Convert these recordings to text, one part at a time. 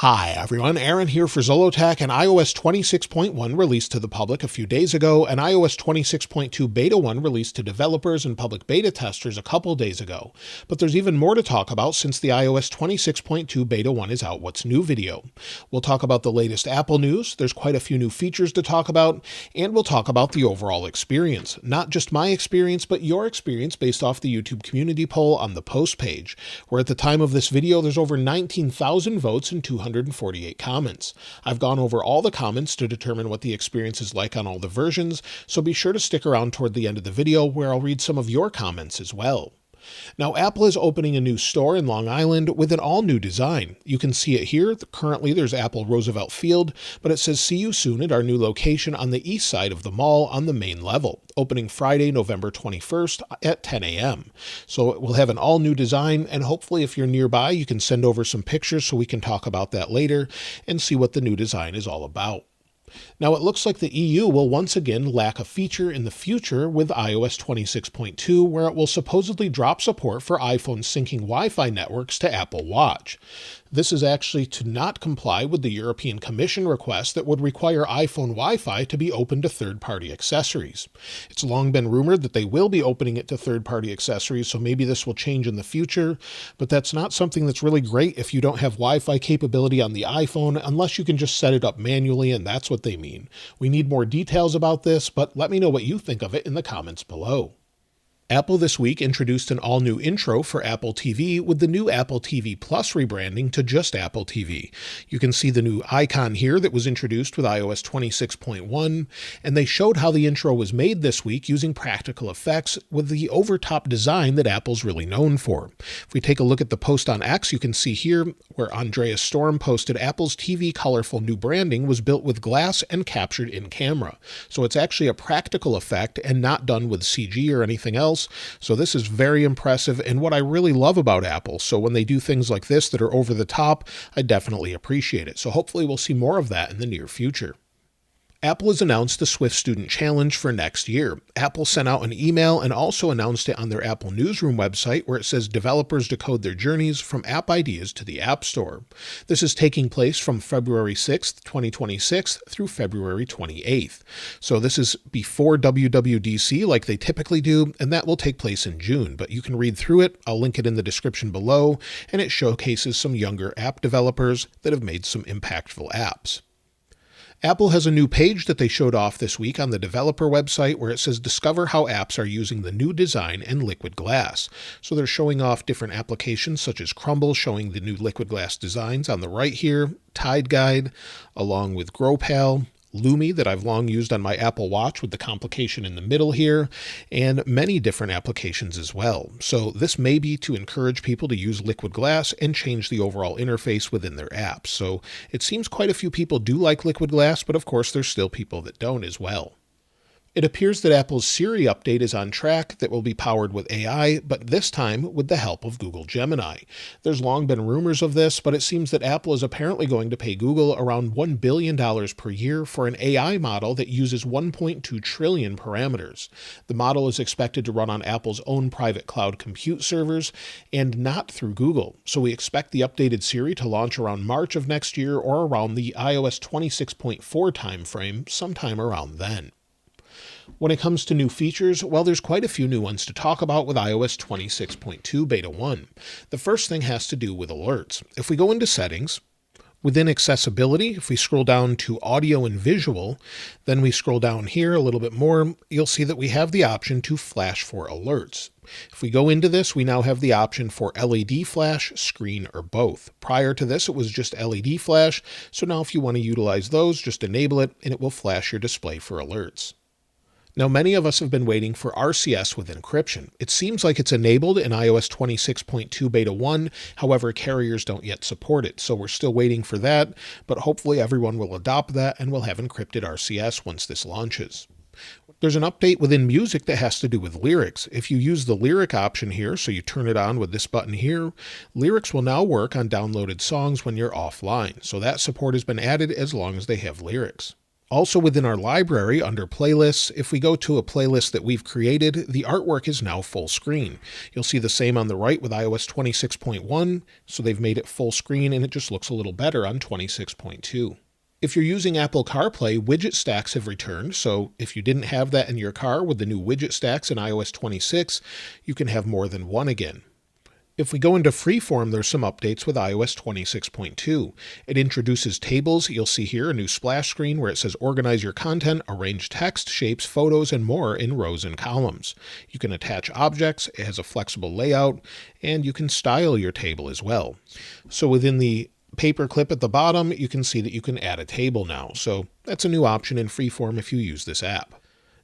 Hi everyone, Aaron here for Zollotech. And iOS 26.1 released to the public a few days ago, and iOS 26.2 Beta 1 released to developers and public beta testers a couple days ago. But there's even more to talk about since the iOS 26.2 Beta 1 is out. What's new video? We'll talk about the latest Apple news, there's quite a few new features to talk about, and we'll talk about the overall experience. Not just my experience, but your experience based off the YouTube community poll on the post page, where at the time of this video there's over 19,000 votes and 248 comments. I've gone over all the comments to determine what the experience is like on all the versions, so be sure to stick around toward the end of the video where I'll read some of your comments as well. Now, Apple is opening a new store in Long Island with an all-new design. You can see it here. Currently, there's Apple Roosevelt Field, but it says see you soon at our new location on the east side of the mall on the main level, opening Friday, November 21st at 10 a.m. So it will have an all-new design, and hopefully if you're nearby, you can send over some pictures so we can talk about that later and see what the new design is all about. Now, it looks like the EU will once again lack a feature in the future with iOS 26.2, where it will supposedly drop support for iPhone syncing Wi-Fi networks to Apple Watch. This is actually to not comply with the European Commission request that would require iPhone Wi-Fi to be open to third-party accessories. It's long been rumored that they will be opening it to third-party accessories, so maybe this will change in the future, but that's not something that's really great if you don't have Wi-Fi capability on the iPhone, unless you can just set it up manually, and that's what they mean. We need more details about this, but let me know what you think of it in the comments below. Apple this week introduced an all-new intro for Apple TV with the new Apple TV Plus rebranding to just Apple TV. You can see the new icon here that was introduced with iOS 26.1, and they showed how the intro was made this week using practical effects with the over-top design that Apple's really known for. If we take a look at the post on X, you can see here where Andreas Storm posted Apple's TV colorful new branding was built with glass and captured in camera. So it's actually a practical effect and not done with CG or anything else. So this is very impressive and what I really love about Apple. So when they do things like this that are over the top, I definitely appreciate it. So hopefully we'll see more of that in the near future. Apple has announced the Swift Student Challenge for next year. Apple sent out an email and also announced it on their Apple Newsroom website where it says developers decode their journeys from app ideas to the App Store. This is taking place from February 6th, 2026 through February 28th. So this is before WWDC like they typically do, and that will take place in June, but you can read through it. I'll link it in the description below, and it showcases some younger app developers that have made some impactful apps. Apple has a new page that they showed off this week on the developer website where it says discover how apps are using the new design and liquid glass. So they're showing off different applications such as Crumble, showing the new liquid glass designs on the right here, Tide Guide, along with GrowPal, Lumi that I've long used on my Apple Watch with the complication in the middle here, and many different applications as well. So this may be to encourage people to use liquid glass and change the overall interface within their apps. So it seems quite a few people do like liquid glass, but of course there's still people that don't as well. It appears that Apple's Siri update is on track that will be powered with AI, but this time with the help of Google Gemini. There's long been rumors of this, but it seems that Apple is apparently going to pay Google around $1 billion per year for an AI model that uses 1.2 trillion parameters. The model is expected to run on Apple's own private cloud compute servers and not through Google. So we expect the updated Siri to launch around March of next year or around the iOS 26.4 timeframe, sometime around then. When it comes to new features, well, there's quite a few new ones to talk about with iOS 26.2 Beta 1. The first thing has to do with alerts. If we go into settings, within accessibility, if we scroll down to audio and visual, then we scroll down here a little bit more, you'll see that we have the option to flash for alerts. If we go into this, we now have the option for LED flash, screen, or both. Prior to this, it was just LED flash. So now if you want to utilize those, just enable it and it will flash your display for alerts. Now, many of us have been waiting for RCS with encryption. It seems like it's enabled in iOS 26.2 Beta 1, however, carriers don't yet support it, so we're still waiting for that, but hopefully everyone will adopt that and will have encrypted RCS once this launches. There's an update within music that has to do with lyrics. If you use the lyric option here, so you turn it on with this button here, lyrics will now work on downloaded songs when you're offline, so that support has been added as long as they have lyrics. Also within our library under playlists, if we go to a playlist that we've created, the artwork is now full screen. You'll see the same on the right with iOS 26.1, so they've made it full screen and it just looks a little better on 26.2. If you're using Apple CarPlay, widget stacks have returned, so if you didn't have that in your car with the new widget stacks in iOS 26, you can have more than one again. If we go into Freeform, there's some updates with iOS 26.2. It introduces tables. You'll see here a new splash screen where it says organize your content, arrange text, shapes, photos, and more in rows and columns. You can attach objects, it has a flexible layout, and you can style your table as well. So within the paper clip at the bottom, you can see that you can add a table now. So that's a new option in Freeform if you use this app.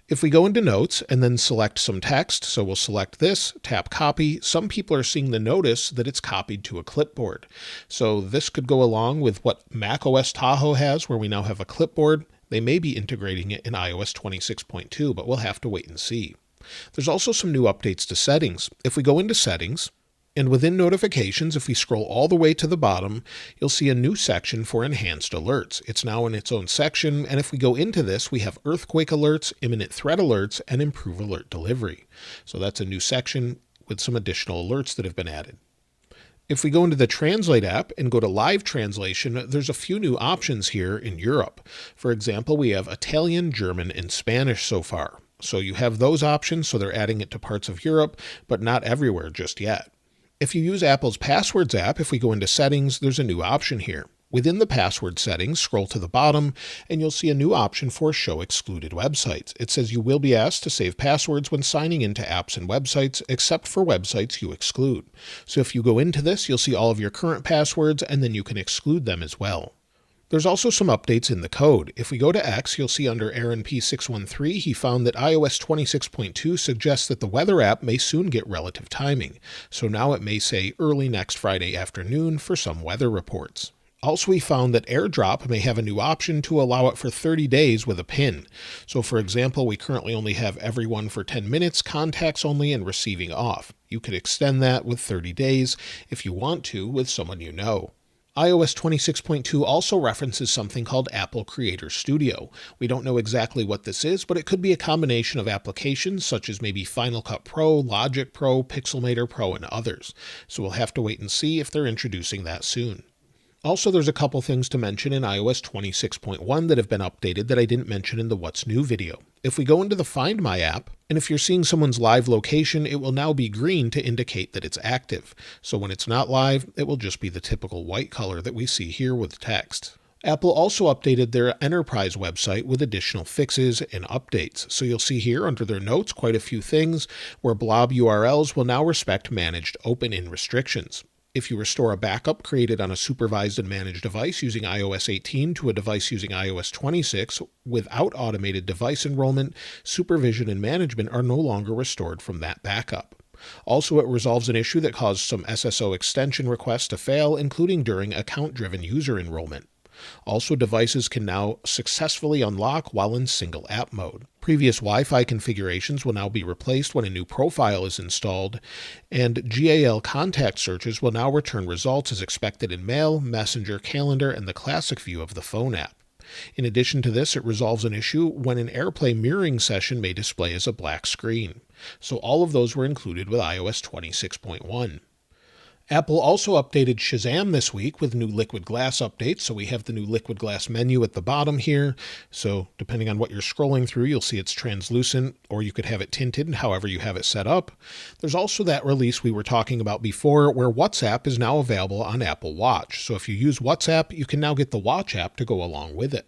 If we go into Notes and then select some text, so we'll select this, tap Copy, some people are seeing the notice that it's copied to a clipboard. So this could go along with what macOS Tahoe has, where we now have a clipboard. They may be integrating it in iOS 26.2, but we'll have to wait and see. There's also some new updates to settings. If we go into Settings, and within Notifications, if we scroll all the way to the bottom, you'll see a new section for enhanced alerts. It's now in its own section, and if we go into this, we have earthquake alerts, imminent threat alerts, and improve alert delivery. So that's a new section with some additional alerts that have been added. If we go into the Translate app and go to Live Translation, there's a few new options here in Europe. For example, we have Italian, German, and Spanish so far. So you have those options, so they're adding it to parts of Europe, but not everywhere just yet. If you use Apple's Passwords app, if we go into Settings, there's a new option here. Within the password settings, scroll to the bottom, and you'll see a new option for Show Excluded Websites. It says you will be asked to save passwords when signing into apps and websites, except for websites you exclude. So if you go into this, you'll see all of your current passwords, and then you can exclude them as well. There's also some updates in the code. If we go to X, you'll see under Aaron P613, he found that iOS 26.2 suggests that the weather app may soon get relative timing. So now it may say early next Friday afternoon for some weather reports. Also, we found that AirDrop may have a new option to allow it for 30 days with a PIN. So for example, we currently only have everyone for 10 minutes, contacts only, and receiving off. You could extend that with 30 days if you want to with someone you know. iOS 26.2 also references something called Apple Creator Studio. We don't know exactly what this is, but it could be a combination of applications such as maybe Final Cut Pro, Logic Pro, Pixelmator Pro, and others. So we'll have to wait and see if they're introducing that soon. Also, there's a couple things to mention in iOS 26.1 that have been updated that I didn't mention in the What's New video. If we go into the Find My app, and if you're seeing someone's live location, it will now be green to indicate that it's active. So when it's not live, it will just be the typical white color that we see here with text. Apple also updated their enterprise website with additional fixes and updates. So you'll see here under their notes quite a few things where blob URLs will now respect managed open-in restrictions. If you restore a backup created on a supervised and managed device using iOS 18 to a device using iOS 26 without automated device enrollment, supervision and management are no longer restored from that backup. Also, it resolves an issue that caused some SSO extension requests to fail, including during account-driven user enrollment. Also, devices can now successfully unlock while in single app mode. Previous Wi-Fi configurations will now be replaced when a new profile is installed, and GAL contact searches will now return results as expected in Mail, Messenger, Calendar, and the classic view of the phone app. In addition to this, it resolves an issue when an AirPlay mirroring session may display as a black screen. So all of those were included with iOS 26.1. Apple also updated Shazam this week with new Liquid Glass updates. So we have the new Liquid Glass menu at the bottom here. So depending on what you're scrolling through, you'll see it's translucent, or you could have it tinted, however you have it set up. There's also that release we were talking about before where WhatsApp is now available on Apple Watch. So if you use WhatsApp, you can now get the Watch app to go along with it.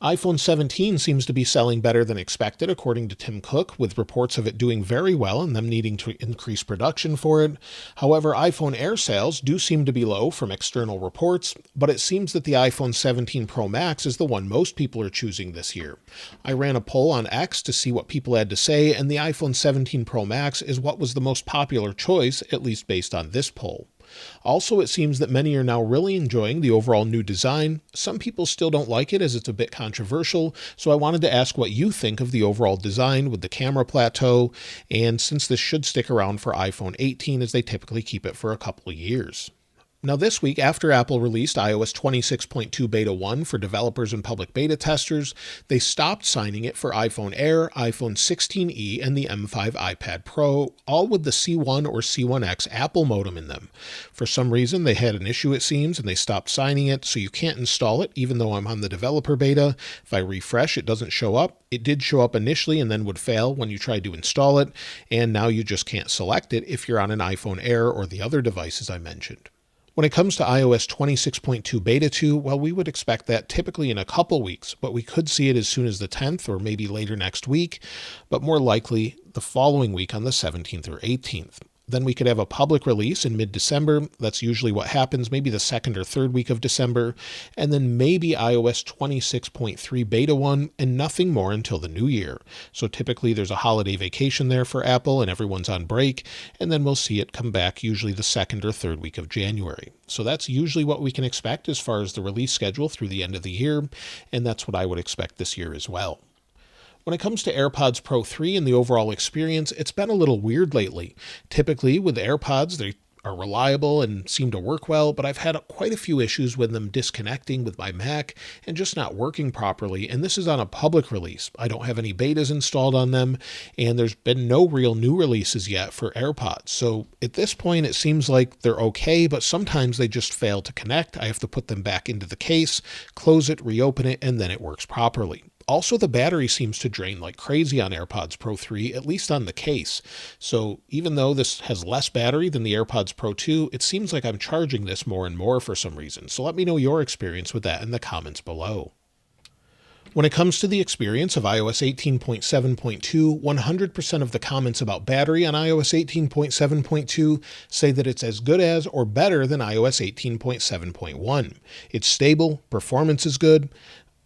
iPhone 17 seems to be selling better than expected, according to Tim Cook, with reports of it doing very well and them needing to increase production for it. However, iPhone Air sales do seem to be low from external reports, but it seems that the iPhone 17 Pro Max is the one most people are choosing this year. I ran a poll on X to see what people had to say, and the iPhone 17 Pro Max is what was the most popular choice, at least based on this poll. Also, it seems that many are now really enjoying the overall new design. Some people still don't like it as it's a bit controversial, so I wanted to ask what you think of the overall design with the camera plateau, and since this should stick around for iPhone 18 as they typically keep it for a couple of years. Now this week, after Apple released iOS 26.2 Beta 1 for developers and public beta testers, they stopped signing it for iPhone Air, iPhone 16e, and the M5 iPad Pro, all with the C1 or C1X Apple modem in them. For some reason, they had an issue, it seems, and they stopped signing it, so you can't install it, even though I'm on the developer beta. If I refresh, it doesn't show up. It did show up initially and then would fail when you tried to install it, and now you just can't select it if you're on an iPhone Air or the other devices I mentioned. When it comes to iOS 26.2 Beta 2, well, we would expect that typically in a couple weeks, but we could see it as soon as the 10th or maybe later next week, but more likely the following week on the 17th or 18th. Then we could have a public release in mid-December. That's usually what happens, maybe the second or third week of December, and then maybe iOS 26.3 Beta 1 and nothing more until the new year. So typically there's a holiday vacation there for Apple and everyone's on break, and then we'll see it come back usually the second or third week of January. So that's usually what we can expect as far as the release schedule through the end of the year, and that's what I would expect this year as well. When it comes to AirPods Pro 3 and the overall experience, it's been a little weird lately. Typically with AirPods, they are reliable and seem to work well, but I've had quite a few issues with them disconnecting with my Mac and just not working properly, and this is on a public release. I don't have any betas installed on them, and there's been no real new releases yet for AirPods. So at this point, it seems like they're okay, but sometimes they just fail to connect. I have to put them back into the case, close it, reopen it, and then it works properly. Also, the battery seems to drain like crazy on AirPods Pro 3, at least on the case. So even though this has less battery than the AirPods Pro 2, it seems like I'm charging this more and more for some reason. So let me know your experience with that in the comments below. When it comes to the experience of iOS 18.7.2, 100% of the comments about battery on iOS 18.7.2 say that it's as good as or better than iOS 18.7.1. It's stable, performance is good,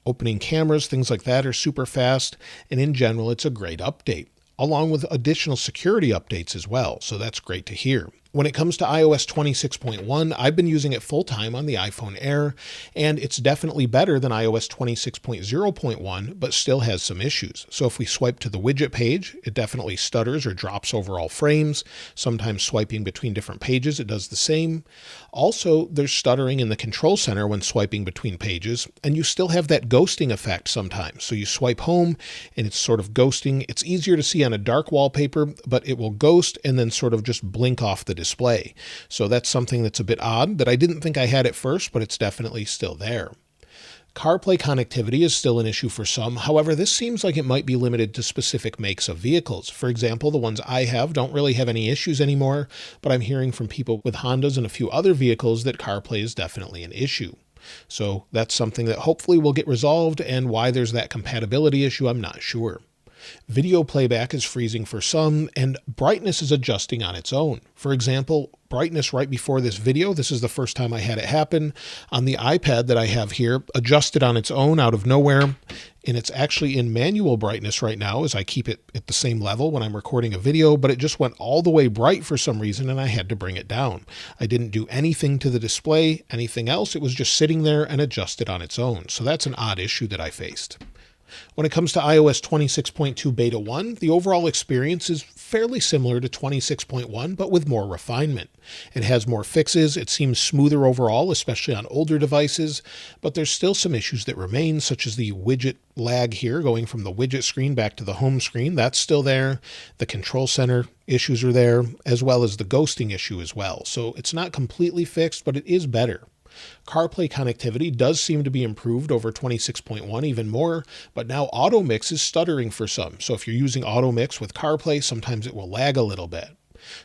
opening cameras, things like that are super fast, and in general, it's a great update, along with additional security updates as well, so that's great to hear. When it comes to iOS 26.1, I've been using it full-time on the iPhone Air, and it's definitely better than iOS 26.0.1, but still has some issues. So if we swipe to the widget page, it definitely stutters or drops overall frames. Sometimes swiping between different pages, it does the same. Also, there's stuttering in the control center when swiping between pages, and you still have that ghosting effect sometimes. So you swipe home, and it's sort of ghosting. It's easier to see on a dark wallpaper, but it will ghost and then sort of just blink off the display. So that's something that's a bit odd that I didn't think I had at first, but it's definitely still there. CarPlay connectivity is still an issue for some. However, this seems like it might be limited to specific makes of vehicles. For example, the ones I have don't really have any issues anymore, but I'm hearing from people with Hondas and a few other vehicles that CarPlay is definitely an issue. So that's something that hopefully will get resolved, and why there's that compatibility issue, I'm not sure. Video playback is freezing for some, and brightness is adjusting on its own. For example, brightness right before this video, this is the first time I had it happen, on the iPad that I have here, adjusted on its own out of nowhere, and it's actually in manual brightness right now as I keep it at the same level when I'm recording a video, but it just went all the way bright for some reason, and I had to bring it down. I didn't do anything to the display, anything else, it was just sitting there and adjusted on its own. So that's an odd issue that I faced. When it comes to iOS 26.2 Beta 1, the overall experience is fairly similar to 26.1, but with more refinement. It has more fixes, it seems smoother overall, especially on older devices, but there's still some issues that remain, such as the widget lag here, going from the widget screen back to the home screen. That's still there. The control center issues are there, as well as the ghosting issue as well. So it's not completely fixed, but it is better. CarPlay connectivity does seem to be improved over 26.1 even more, but now AutoMix is stuttering for some. So if you're using AutoMix with CarPlay, sometimes it will lag a little bit.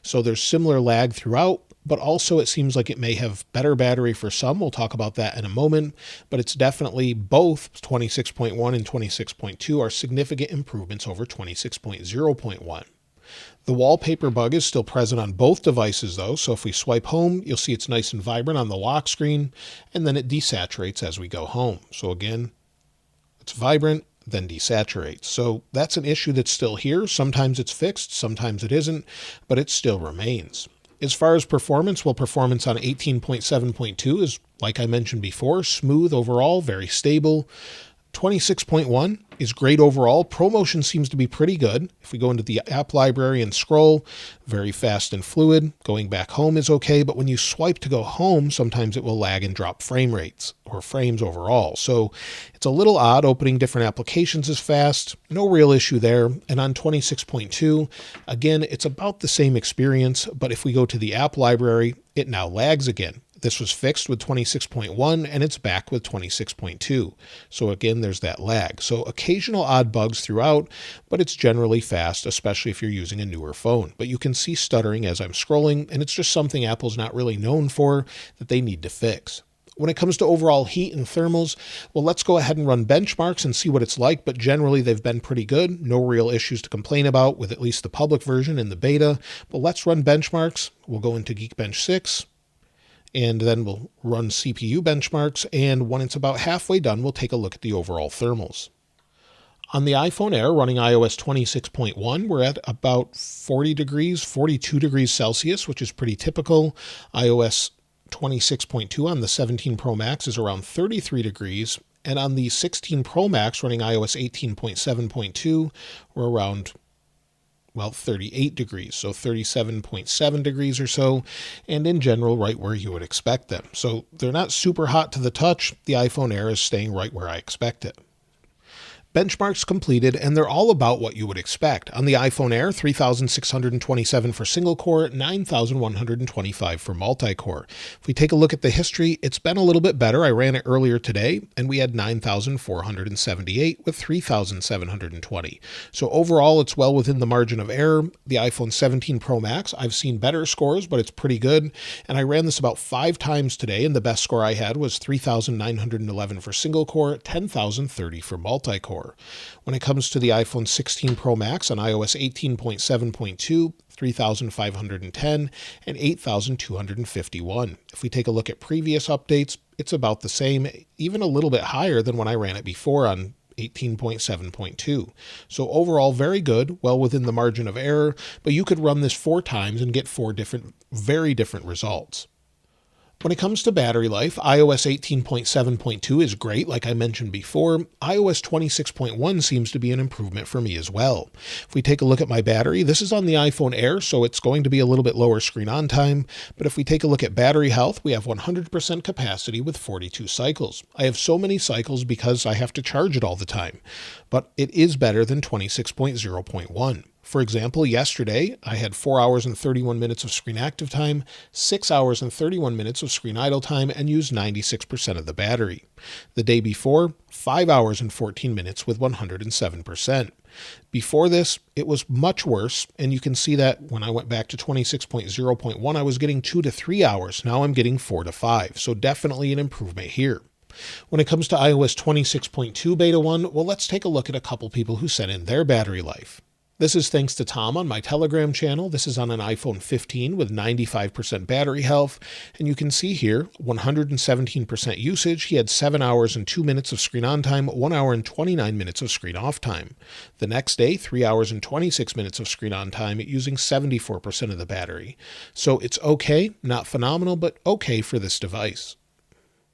So there's similar lag throughout, but also it seems like it may have better battery for some. We'll talk about that in a moment, but it's definitely both 26.1 and 26.2 are significant improvements over 26.0.1. The wallpaper bug is still present on both devices though, so if we swipe home, you'll see it's nice and vibrant on the lock screen, and then it desaturates as we go home. So again, it's vibrant, then desaturates. So that's an issue that's still here. Sometimes it's fixed, sometimes it isn't, but it still remains. As far as performance, well, performance on 18.7.2 is, like I mentioned before, smooth overall, very stable. 26.1 is great overall. ProMotion seems to be pretty good. If we go into the app library and scroll, very fast and fluid. Going back home is okay, but when you swipe to go home, sometimes it will lag and drop frame rates or frames overall. So it's a little odd. Opening different applications is fast. No real issue there. And on 26.2, again, it's about the same experience, but if we go to the app library, it now lags again. This was fixed with 26.1 and it's back with 26.2. So again, there's that lag. So occasional odd bugs throughout, but it's generally fast, especially if you're using a newer phone. But you can see stuttering as I'm scrolling, and it's just something Apple's not really known for that they need to fix. When it comes to overall heat and thermals, well, let's go ahead and run benchmarks and see what it's like, but generally they've been pretty good. No real issues to complain about with at least the public version and the beta. But let's run benchmarks. We'll go into Geekbench 6. And then we'll run CPU benchmarks, and when it's about halfway done, we'll take a look at the overall thermals. On the iPhone Air running iOS 26.1, we're at about 40 degrees, 42 degrees Celsius, which is pretty typical. iOS 26.2 on the 17 Pro Max is around 33 degrees, and on the 16 Pro Max running iOS 18.7.2, we're around 38 degrees, so 37.7 degrees or so, and in general, right where you would expect them. So they're not super hot to the touch. The iPhone Air is staying right where I expect it. Benchmarks completed, and they're all about what you would expect. On the iPhone Air, 3,627 for single core, 9,125 for multi-core. If we take a look at the history, it's been a little bit better. I ran it earlier today, and we had 9,478 with 3,720. So overall, it's well within the margin of error. The iPhone 17 Pro Max, I've seen better scores, but it's pretty good. And I ran this about 5 times today, and the best score I had was 3,911 for single core, 10,030 for multi-core. When it comes to the iPhone 16 Pro Max on iOS 18.7.2, 3,510 and 8,251. If we take a look at previous updates, it's about the same, even a little bit higher than when I ran it before on 18.7.2. So overall, very good, well within the margin of error, but you could run this 4 times and get 4 very different results. When it comes to battery life, iOS 18.7.2 is great, like I mentioned before. iOS 26.1 seems to be an improvement for me as well. If we take a look at my battery, this is on the iPhone Air, so it's going to be a little bit lower screen on time. But if we take a look at battery health, we have 100% capacity with 42 cycles. I have so many cycles because I have to charge it all the time, but it is better than 26.0.1. For example, yesterday, I had 4 hours and 31 minutes of screen active time, 6 hours and 31 minutes of screen idle time, and used 96% of the battery. The day before, 5 hours and 14 minutes with 107%. Before this, it was much worse, and you can see that when I went back to 26.0.1, I was getting 2 to 3 hours. Now I'm getting 4 to 5, so definitely an improvement here. When it comes to iOS 26.2 Beta 1, well, let's take a look at a couple people who sent in their battery life. This is thanks to Tom on my Telegram channel. This is on an iPhone 15 with 95% battery health. And you can see here, 117% usage. He had 7 hours and 2 minutes of screen on time, 1 hour and 29 minutes of screen off time. The next day, 3 hours and 26 minutes of screen on time using 74% of the battery. So it's okay, not phenomenal, but okay for this device.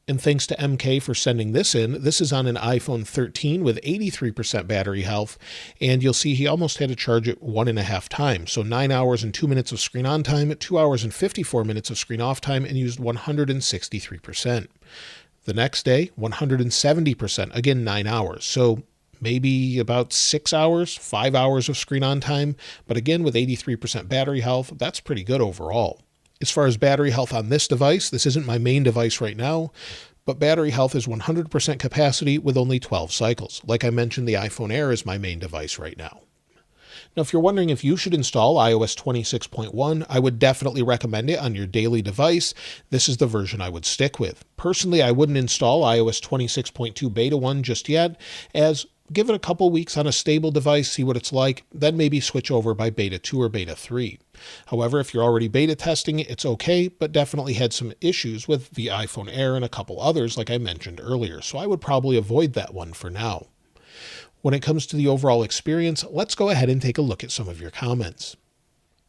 And thanks to MK for sending this in. This is on an iPhone 13 with 83% battery health, and you'll see he almost had to charge it 1.5 times. So 9 hours and 2 minutes of screen on time, 2 hours and 54 minutes of screen off time, and used 163%. The next day, 170%, again 9 hours. So maybe about 6 hours, 5 hours of screen on time, but again with 83% battery health, that's pretty good overall. As far as battery health on this device, this isn't my main device right now, but battery health is 100% capacity with only 12 cycles. Like I mentioned, the iPhone Air is my main device right now. Now, if you're wondering if you should install iOS 26.1, I would definitely recommend it on your daily device. This is the version I would stick with. Personally, I wouldn't install iOS 26.2 Beta 1 just yet, as give it a couple weeks on a stable device, see what it's like, then maybe switch over by Beta 2 or Beta 3. However, if you're already beta testing it, it's okay, but definitely had some issues with the iPhone Air and a couple others like I mentioned earlier, so I would probably avoid that one for now. When it comes to the overall experience, let's go ahead and take a look at some of your comments.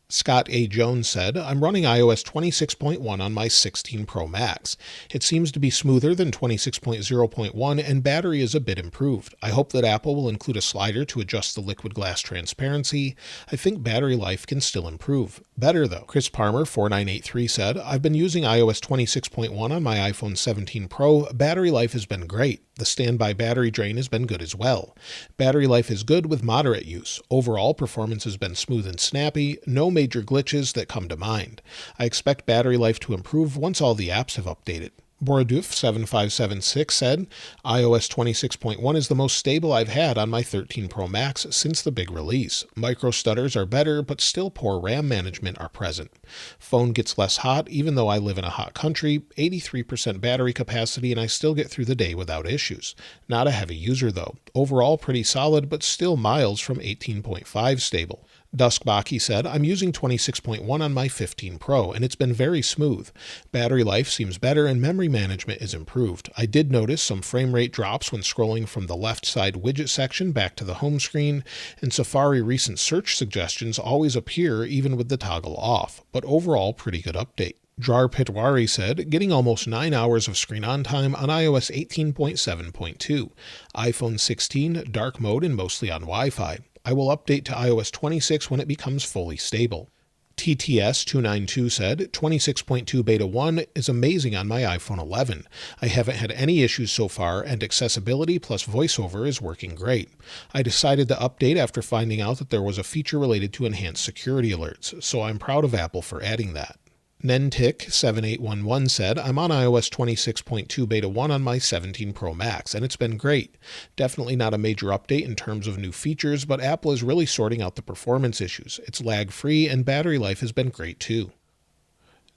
Scott A. Jones said, I'm running iOS 26.1 on my 16 Pro Max. It seems to be smoother than 26.0.1 and battery is a bit improved. I hope that Apple will include a slider to adjust the liquid glass transparency. I think battery life can still improve. Better though. Chris Parmer 4983 said, I've been using iOS 26.1 on my iPhone 17 Pro. Battery life has been great. The standby battery drain has been good as well. Battery life is good with moderate use. Overall, performance has been smooth and snappy. No major glitches that come to mind. I expect battery life to improve once all the apps have updated. Boroduf 7576 said, iOS 26.1 is the most stable I've had on my 13 Pro Max since the big release. Micro stutters are better, but still poor RAM management are present. Phone gets less hot even though I live in a hot country, 83% battery capacity, and I still get through the day without issues. Not a heavy user though. Overall pretty solid, but still miles from 18.5 stable. Duskbaki said, I'm using 26.1 on my 15 Pro, and it's been very smooth. Battery life seems better and memory management is improved. I did notice some frame rate drops when scrolling from the left side widget section back to the home screen, and Safari recent search suggestions always appear even with the toggle off, but overall pretty good update. Drar Pitwari said, getting almost 9 hours of screen on time on iOS 18.7.2, iPhone 16, dark mode and mostly on Wi-Fi. I will update to iOS 26 when it becomes fully stable. TTS292 said, 26.2 Beta 1 is amazing on my iPhone 11. I haven't had any issues so far, and accessibility plus voiceover is working great. I decided to update after finding out that there was a feature related to enhanced security alerts, so I'm proud of Apple for adding that. Nentik7811 said, I'm on iOS 26.2 Beta 1 on my 17 Pro Max, and it's been great. Definitely not a major update in terms of new features, but Apple is really sorting out the performance issues. It's lag-free, and battery life has been great too.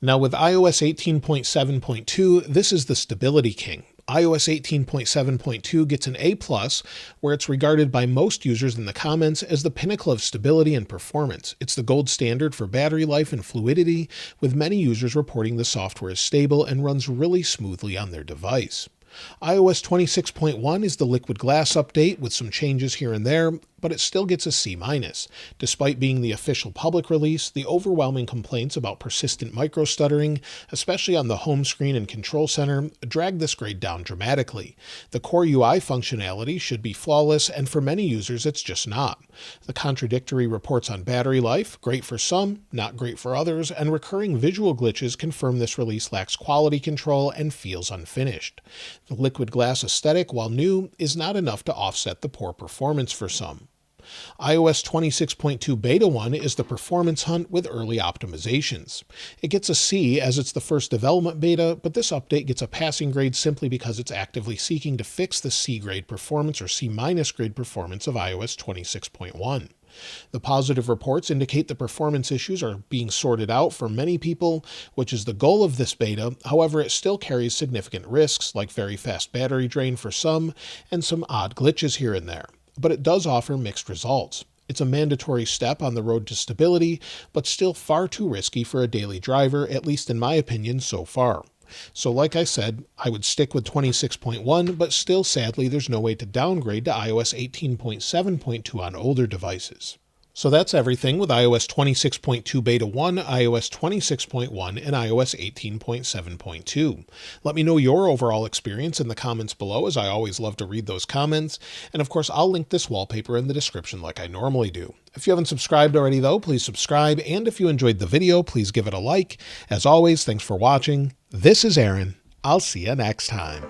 Now with iOS 18.7.2, this is the stability king. iOS 18.7.2 gets an A+, where it's regarded by most users in the comments as the pinnacle of stability and performance. It's the gold standard for battery life and fluidity, with many users reporting the software is stable and runs really smoothly on their device. iOS 26.1 is the liquid glass update with some changes here and there, but it still gets a C-. Despite being the official public release, the overwhelming complaints about persistent micro-stuttering, especially on the home screen and control center, drag this grade down dramatically. The core UI functionality should be flawless, and for many users it's just not. The contradictory reports on battery life, great for some, not great for others, and recurring visual glitches confirm this release lacks quality control and feels unfinished. The liquid glass aesthetic, while new, is not enough to offset the poor performance for some. iOS 26.2 Beta 1 is the performance hunt with early optimizations. It gets a C as it's the first development beta, but this update gets a passing grade simply because it's actively seeking to fix the C grade performance or C- grade performance of iOS 26.1. The positive reports indicate the performance issues are being sorted out for many people, which is the goal of this beta. However, it still carries significant risks like very fast battery drain for some and some odd glitches here and there. But it does offer mixed results. It's a mandatory step on the road to stability, but still far too risky for a daily driver, at least in my opinion so far. So like I said, I would stick with 26.1, but still sadly there's no way to downgrade to iOS 18.7.2 on older devices. So that's everything with iOS 26.2 Beta 1, iOS 26.1, and iOS 18.7.2. Let me know your overall experience in the comments below, as I always love to read those comments. And of course, I'll link this wallpaper in the description like I normally do. If you haven't subscribed already though, please subscribe. And if you enjoyed the video, please give it a like. As always, thanks for watching. This is Aaron. I'll see you next time.